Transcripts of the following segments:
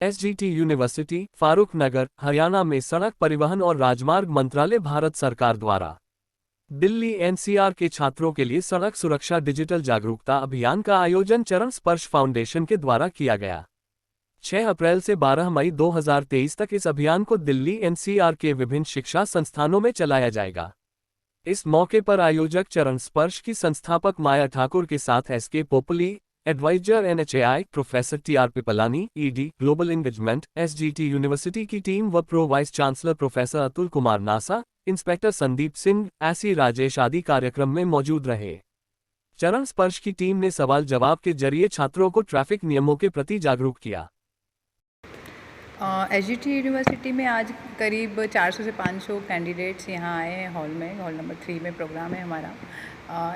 SGT university, Farooq नगर, हरियाणा में सड़क परिवहन और राजमार्ग मंत्रालय भारत सरकार द्वारा दिल्ली एनसीआर के छात्रों के लिए सड़क सुरक्षा डिजिटल जागरूकता अभियान का आयोजन चरण स्पर्श फाउंडेशन के द्वारा किया गया। 6 अप्रैल से 12 मई 2023 तक इस अभियान को दिल्ली एनसीआर के विभिन्न शिक्षा संस्थानों में चलाया जाएगा। इस मौके पर आयोजक चरण स्पर्श की संस्थापक माया ठाकुर के साथ SK Popli, advisor NHAI professor TR Piplani, ED global engagement SGT university की टीम व pro vice chancellor professor Atul Kumar Nasa, inspector Sandeep Singh, AC Rajesh आदि कार्यक्रम में मौजूद रहे। चरण स्पर्श की टीम ने सवाल जवाब के जरिए छात्रों को ट्रैफिक नियमों के प्रति जागरूक किया। एसजीटी यूनिवर्सिटी में आज करीब 400 से 500 कैंडिडेट्स यहाँ आए हैं हॉल में। हॉल नंबर 3 में प्रोग्राम है हमारा।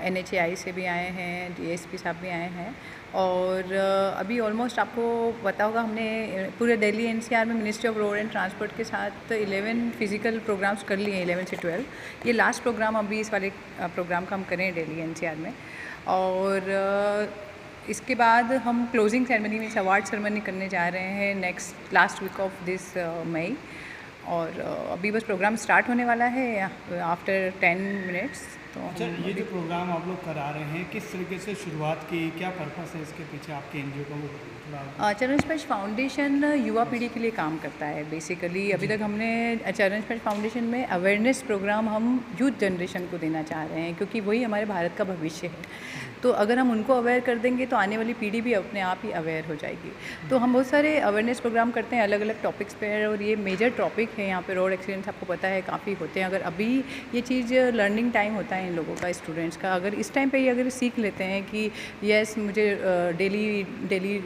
एनएचएआई से भी आए हैं, डीएसपी साहब भी आए हैं और अभी ऑलमोस्ट आपको पता होगा हमने पूरे दिल्ली एनसीआर में ministry of road and transport के साथ 11 फिजिकल प्रोग्राम्स कर लिए हैं, 11 से 12। ये लास्ट प्रोग्राम अभी इस वाले प्रोग्राम का हम करें दिल्ली एनसीआर में। और इसके बाद हम क्लोजिंग सेरेमनी में अवार्ड सेरेमनी करने जा रहे हैं लास्ट वीक ऑफ दिस मई। और अभी बस प्रोग्राम स्टार्ट होने वाला है आफ्टर 10 मिनट्स। तो अच्छा, ये जो प्रोग्राम आप लोग करा रहे हैं किस तरीके से शुरुआत की, क्या पर्पस है इसके पीछे आपके एनजीओ का? वो चरण स्पर्श फाउंडेशन युवा पीढ़ी के लिए काम करता है बेसिकली। अभी तक हमने चरण स्पर्श फाउंडेशन में अवेयरनेस प्रोग्राम हम यूथ जनरेशन को देना चाह रहे हैं, क्योंकि वही हमारे भारत का भविष्य है। तो अगर हम उनको अवेयर कर देंगे तो आने वाली पीढ़ी भी अपने आप ही अवेयर हो जाएगी। तो हम बहुत सारे अवेयरनेस प्रोग्राम करते हैं अलग अलग टॉपिक्स पे, और ये मेजर टॉपिक है यहाँ पे। रोड एक्सीडेंट्स आपको पता है काफ़ी होते हैं। अगर अभी ये चीज़ लर्निंग टाइम होता है इन लोगों का, स्टूडेंट्स का, अगर इस टाइम पे ही अगर सीख लेते हैं कि यस मुझे डेली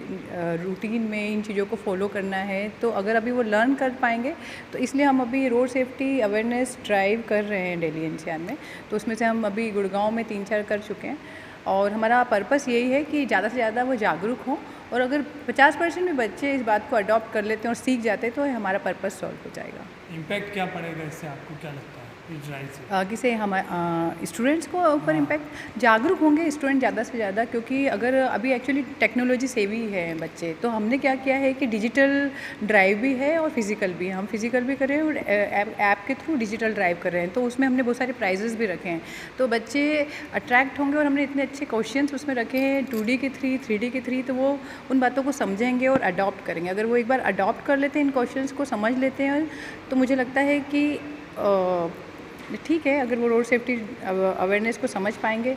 रूटीन में इन चीज़ों को फॉलो करना है, तो अगर अभी वो लर्न कर पाएंगे तो इसलिए हम अभी रोड सेफ्टी अवेयरनेस ड्राइव कर रहे हैं दिल्ली एनसीआर में। तो उसमें से हम अभी गुड़गांव में 3-4 कर चुके हैं और हमारा पर्पस यही है कि ज़्यादा से ज़्यादा वो जागरूक हों। और अगर 50% भी बच्चे इस बात को अडॉप्ट कर लेते हैं और सीख जाते हैं तो हमारा पर्पस सॉल्व हो जाएगा। इम्पैक्ट क्या पड़ेगा इससे, आपको क्या लगता है इस ड्राइव से? किसे हम स्टूडेंट्स को ऊपर इम्पैक्ट, जागरूक होंगे स्टूडेंट ज़्यादा से ज़्यादा, क्योंकि अगर अभी एक्चुअली टेक्नोलॉजी सेवी है बच्चे, तो हमने क्या किया है कि डिजिटल ड्राइव भी है और फिज़िकल भी। हम फिज़िकल भी कर रहे हैं और ऐप के थ्रू डिजिटल ड्राइव कर रहे हैं। तो उसमें हमने बहुत सारे प्राइजेस भी रखे हैं, तो बच्चे अट्रैक्ट होंगे। और हमने इतने अच्छे क्वेश्चंस उसमें रखे हैं 2D के 3D के 3, तो वो उन बातों को समझेंगे और अडॉप्ट करेंगे। अगर वो एक बार अडॉप्ट कर लेते हैं, इन क्वेश्चंस को समझ लेते हैं, तो मुझे लगता है कि ठीक है। अगर वो रोड सेफ्टी अवेयरनेस को समझ पाएंगे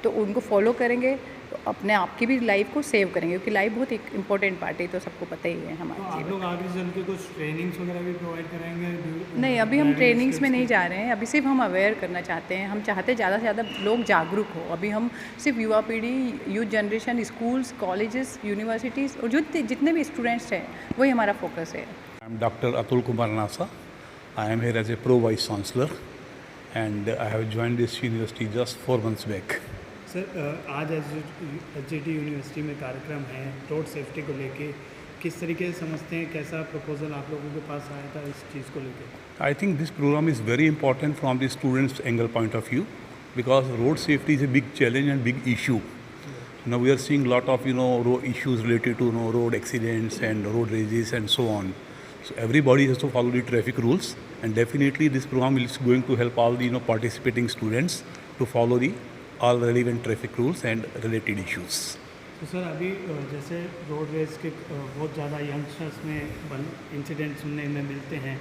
तो उनको फॉलो करेंगे तो अपने आप की भी लाइफ को सेव करेंगे, क्योंकि लाइफ बहुत एक इम्पोर्टेंट पार्ट है, तो सबको पता ही है हमारे तो आप लोग आगे चल के कुछ ट्रेनिंग्स वगैरह भी प्रोवाइड कराएंगे? नहीं, अभी हम ट्रेनिंग्स में नहीं जा रहे हैं। अभी सिर्फ हम अवेयर करना चाहते हैं। हम चाहते हैं ज़्यादा से ज़्यादा लोग जागरूक हो। अभी हम सिर्फ युवा पीढ़ी, youth generation, schools, colleges, universities और जितने भी स्टूडेंट्स हैं वही हमारा फोकस है। I am doctor Atul Kumar Nasa. I am here as a pro vice chancellor and I have joined this university just 4 months back. Sir, आज एसजीटी यूनिवर्सिटी में कार्यक्रम है रोड सेफ्टी को लेके, किस तरीके से समझते हैं, कैसा प्रपोजल आप लोगों के पास आया था इस चीज़ को लेके? I think this program is very important from the students' angle point of view, because road safety is a big challenge and big issue. Now we are seeing a lot of road issues related to road accidents and road rages and so on. So everybody has to follow the traffic rules, and definitely this program is going to help all the participating students to follow the all relevant traffic rules and related issues. तो sir, अभी जैसे road race के बहुत ज़्यादा youngsters में incident सुनने में मिलते हैं,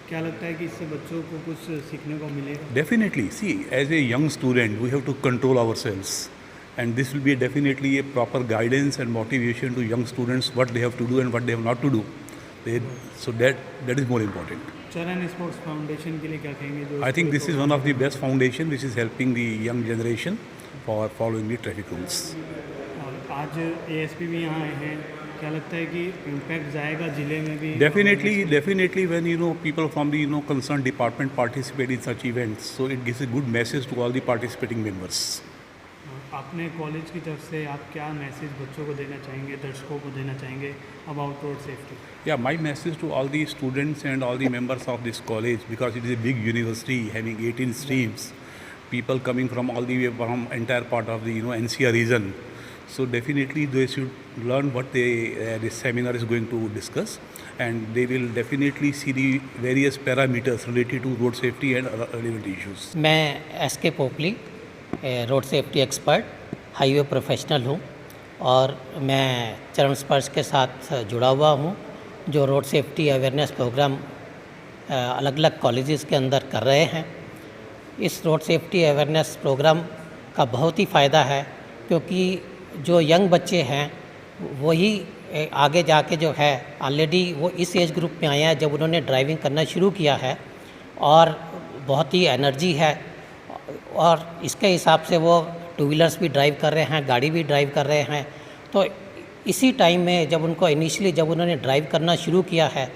क्या लगता है कि इससे बच्चों को कुछ सीखने को मिलेगा? Definitely. See, as a young student, we have to control ourselves, and this will be definitely a proper guidance and motivation to young students what they have to do and what they have not to do. So that is more important. चरण sports foundation के लिए क्या कहेंगे? I think this is one of the best foundation which is helping the young generation for following the traffic rules. आज ASP भी यहाँ आए हैं, क्या लगता है कि इम्पैक्ट जाएगा जिले में भी? Definitely when people from the concerned department participate in such events, so it gives a good message to all the participating members. अपने कॉलेज की तरफ से आप क्या मैसेज बच्चों को देना चाहेंगे, दर्शकों को देना चाहेंगे about road safety? Yeah, my message to all the students and all the members of this college, because it is a big university having 18 streams, people coming from all the way from entire part of the NCR region. So definitely they should learn what this seminar is going to discuss, and they will definitely see the various parameters related to road safety and relevant issues. मैं S के Popli road safety expert highway professional हूँ और मैं चरण स्पर्श के साथ जुड़ा हुआ हूँ जो रोड सेफ्टी अवेयरनेस प्रोग्राम अलग अलग कॉलेजेस के अंदर कर रहे हैं। इस रोड सेफ्टी अवेयरनेस प्रोग्राम का बहुत ही फ़ायदा है क्योंकि जो यंग बच्चे हैं वही आगे जाके जो है ऑलरेडी वो इस एज ग्रुप में आए हैं जब उन्होंने ड्राइविंग करना शुरू किया है और बहुत ही एनर्जी है और इसके हिसाब से वो टू व्हीलर्स भी ड्राइव कर रहे हैं, गाड़ी भी ड्राइव कर रहे हैं। तो इसी टाइम में जब उनको इनिशियली जब उन्होंने ड्राइव करना शुरू किया है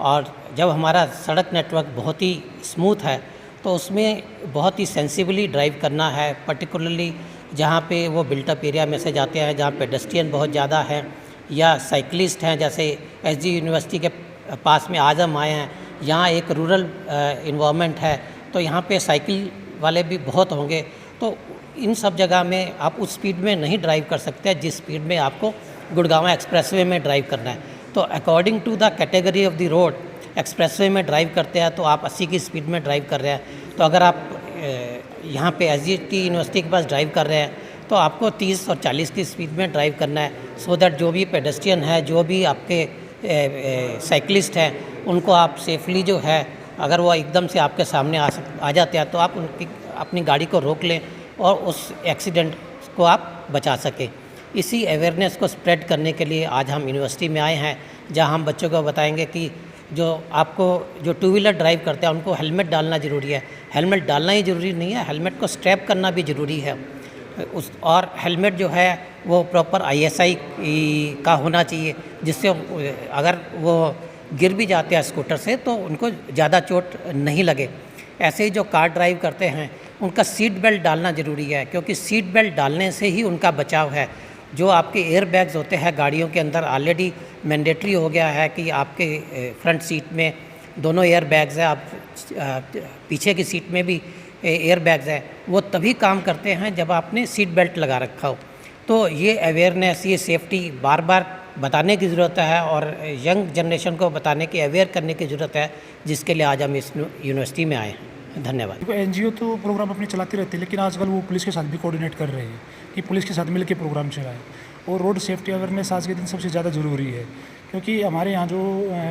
और जब हमारा सड़क नेटवर्क बहुत ही स्मूथ है तो उसमें बहुत ही सेंसिबली ड्राइव करना है, पर्टिकुलरली जहाँ पे वो बिल्टअप एरिया में से जाते हैं जहाँ पेडेस्ट्रियन बहुत ज़्यादा है या साइकिलिस्ट हैं। जैसे एसजी यूनिवर्सिटी के पास में आज हम आए हैं, यहाँ एक रूरल इन्वायरमेंट है तो यहाँ पे साइकिल वाले भी बहुत होंगे। तो इन सब जगह में आप उस स्पीड में नहीं ड्राइव कर सकते जिस स्पीड में आपको गुड़गांव एक्सप्रेसवे में ड्राइव करना है। तो according to the category of the road expressway में ड्राइव करते हैं तो आप 80 की स्पीड में ड्राइव कर रहे हैं। तो अगर आप यहाँ पे एसजीटी यूनिवर्सिटी के पास ड्राइव कर रहे हैं तो आपको 30 और 40 की स्पीड में ड्राइव करना है, सो दैट जो भी पेडेस्ट्रियन है, जो भी आपके साइकिलिस्ट हैं, उनको आप सेफली जो है अगर वो एकदम से आपके सामने आ जाते हैं तो आप उनकी अपनी गाड़ी को रोक लें और उस एक्सीडेंट को आप बचा सकें। इसी अवेयरनेस को स्प्रेड करने के लिए आज हम यूनिवर्सिटी में आए हैं जहां हम बच्चों को बताएंगे कि जो टू व्हीलर ड्राइव करते हैं उनको हेलमेट डालना ज़रूरी है। हेलमेट डालना ही ज़रूरी नहीं है, हेलमेट को स्ट्रैप करना भी ज़रूरी है। और हेलमेट जो है वो प्रॉपर ISI का होना चाहिए जिससे अगर वो गिर भी जाते हैं स्कूटर से तो उनको ज़्यादा चोट नहीं लगे। ऐसे ही जो कार ड्राइव करते हैं उनका सीट बेल्ट डालना ज़रूरी है क्योंकि सीट बेल्ट डालने से ही उनका बचाव है। जो आपके एयर बैग्स होते हैं गाड़ियों के अंदर ऑलरेडी मैंडेटरी हो गया है कि आपके फ्रंट सीट में दोनों एयर बैग्स हैं, आप पीछे की सीट में भी एयर बैग्स हैं। वो तभी काम करते हैं जब आपने सीट बेल्ट लगा रखा हो। तो ये अवेयरनेस, ये सेफ्टी बार बार बताने की ज़रूरत है और यंग जनरेशन को बताने की, अवेयर करने की ज़रूरत है, जिसके लिए आज हम इस यूनिवर्सिटी में आए हैं। धन्यवाद। NGO तो प्रोग्राम अपने चलाती रहती है लेकिन आजकल वो पुलिस के साथ भी कोऑर्डिनेट कर रहे हैं कि पुलिस के साथ मिलकर प्रोग्राम चलाएं। और रोड सेफ्टी अवेयरनेस आज के दिन सबसे ज़्यादा ज़रूरी है क्योंकि हमारे यहाँ जो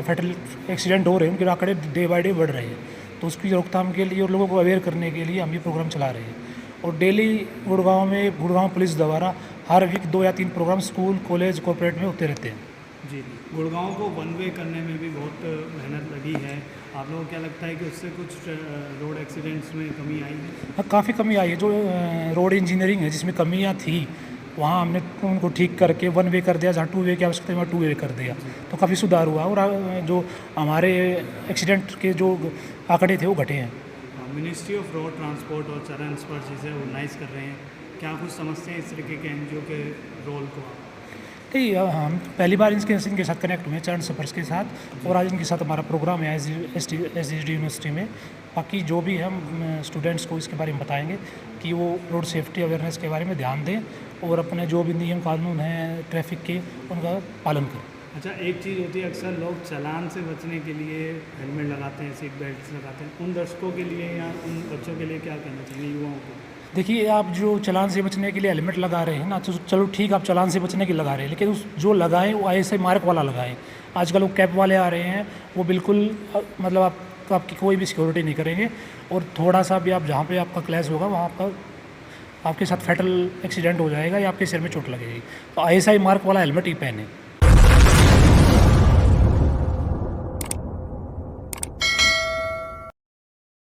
फैटल एक्सीडेंट हो रहे हैं उनके आंकड़े डे बाय डे बढ़ रहे हैं। तो उसकी रोकथाम के लिए और लोगों को अवेयर करने के लिए हम ये प्रोग्राम चला रहे हैं। और डेली गुड़गांव पुलिस द्वारा हर वीक 2 या 3 प्रोग्राम स्कूल, कॉलेज, कॉर्पोरेट में होते रहते हैं। जी, गुड़गांव को वन वे करने में भी बहुत मेहनत लगी है। आप लोगों को क्या लगता है कि उससे कुछ रोड एक्सीडेंट्स में कमी आई है? हाँ, काफ़ी कमी आई है। जो रोड इंजीनियरिंग है जिसमें कमियाँ थी वहाँ हमने उनको ठीक करके वन वे कर दिया, जहाँ 2 वे की आवश्यकता है वहाँ 2 वे कर दिया, तो काफ़ी सुधार हुआ और जो हमारे एक्सीडेंट के जो आंकड़े थे वो घटे हैं। मिनिस्ट्री ऑफ रोड ट्रांसपोर्ट और चरण स्पर्श चीज़ें ऑर्गेनाइज कर रहे हैं, क्या कुछ समझते हैं इस तरीके के NGO के रोल को? नहीं, हम पहली बार इनके साथ कनेक्ट हुए चरण स्पर्श के साथ और आज इनके साथ हमारा प्रोग्राम है SGD यूनिवर्सिटी में। बाकी जो भी हम स्टूडेंट्स को इसके बारे में बताएंगे कि वो रोड सेफ्टी अवेयरनेस के बारे में ध्यान दें और अपने जो भी नियम कानून हैं ट्रैफिक के उनका पालन करें। अच्छा, एक चीज़ होती है, अक्सर लोग चालान से बचने के लिए हेलमेट लगाते हैं, सीट बेल्ट लगाते हैं। उन दर्शकों के लिए या उन बच्चों के लिए क्या कहना चाहिए, युवाओं को? देखिए, आप जो चालान से बचने के लिए हेलमेट लगा रहे हैं ना, तो चलो ठीक, आप चालान से बचने के लिए लगा रहे हैं, लेकिन जो लगाएं वो ISI मार्क वाला लगाएं। आजकल वो कैप वाले आ रहे हैं, वो बिल्कुल मतलब आपकी कोई भी सिक्योरिटी नहीं करेंगे और थोड़ा सा भी आप जहाँ पे आपका क्लैश होगा वहाँ आपके साथ फैटल एक्सीडेंट हो जाएगा या आपके सिर में चोट लगेगी। तो ISI मार्क वाला हेलमेट ही पहने।